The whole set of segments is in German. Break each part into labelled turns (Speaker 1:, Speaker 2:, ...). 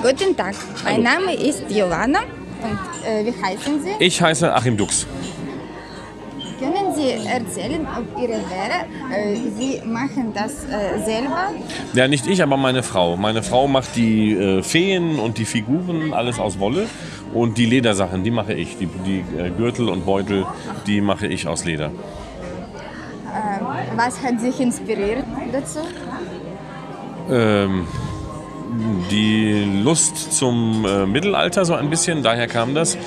Speaker 1: Guten Tag, mein Name ist Joanna und wie heißen Sie?
Speaker 2: Ich heiße Achim Dux.
Speaker 1: Können Sie erzählen, ob Ihre Lehre, Sie machen das selber?
Speaker 2: Ja, nicht ich, aber meine Frau. Meine Frau macht die Feen und die Figuren, alles aus Wolle. Und die Ledersachen, die mache ich. Die Gürtel und Beutel, die mache ich aus Leder.
Speaker 1: Was hat sich inspiriert dazu?
Speaker 2: Die Lust zum Mittelalter so ein bisschen, daher kam das.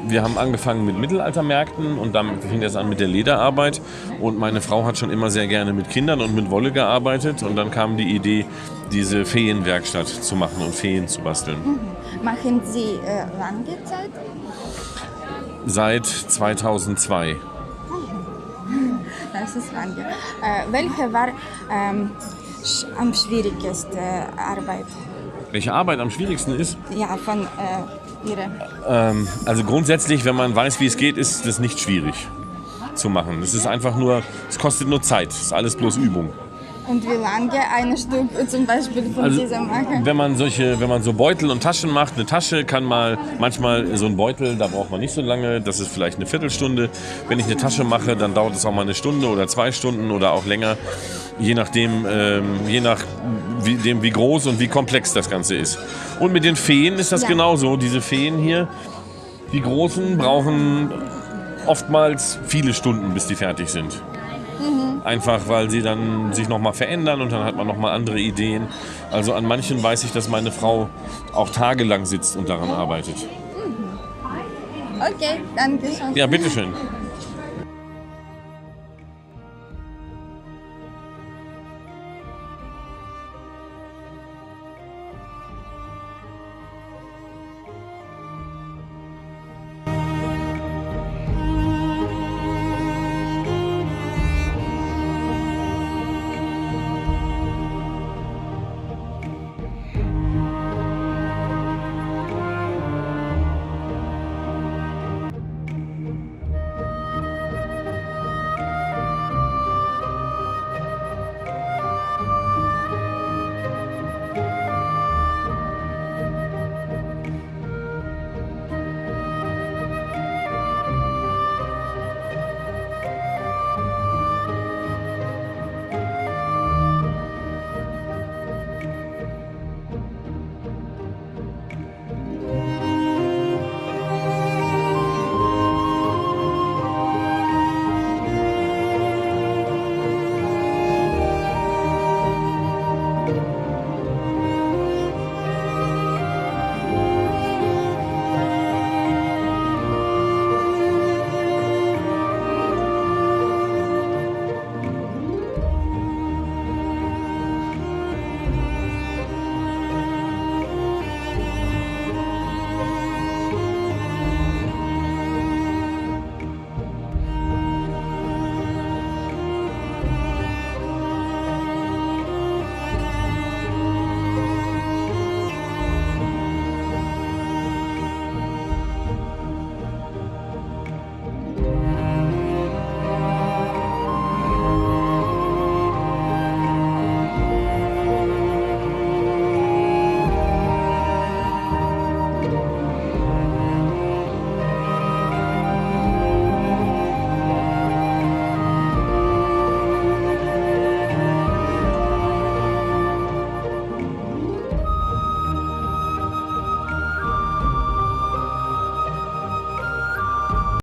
Speaker 2: Wir haben angefangen mit Mittelaltermärkten und dann fing das an mit der Lederarbeit. Und meine Frau hat schon immer sehr gerne mit Kindern und mit Wolle gearbeitet. Und dann kam die Idee, diese Feenwerkstatt zu machen und Feen zu basteln.
Speaker 1: Machen Sie lange Zeit?
Speaker 2: Seit 2002.
Speaker 1: Das ist lange. Welche war am schwierigsten Arbeit?
Speaker 2: Welche Arbeit am schwierigsten ist?
Speaker 1: Ja, von Ihrer.
Speaker 2: Also grundsätzlich, wenn man weiß, wie es geht, ist das nicht schwierig zu machen. Es ist einfach nur, es kostet nur Zeit. Es ist alles bloß Übung.
Speaker 1: Und wie lange ein Stück zum Beispiel von diesem machen?
Speaker 2: Wenn man so Beutel und Taschen macht, eine Tasche kann manchmal so ein Beutel, da braucht man nicht so lange, das ist vielleicht eine Viertelstunde. Wenn ich eine Tasche mache, dann dauert es auch mal eine Stunde oder 2 Stunden oder auch länger, je nachdem, wie groß und wie komplex das Ganze ist. Und mit den Feen ist das genauso. Diese Feen hier, die großen, brauchen oftmals viele Stunden, bis die fertig sind. Einfach, weil sie dann sich nochmal verändern und dann hat man nochmal andere Ideen. Also an manchen weiß ich, dass meine Frau auch tagelang sitzt und daran arbeitet.
Speaker 1: Okay, danke schön.
Speaker 2: Ja, bitteschön.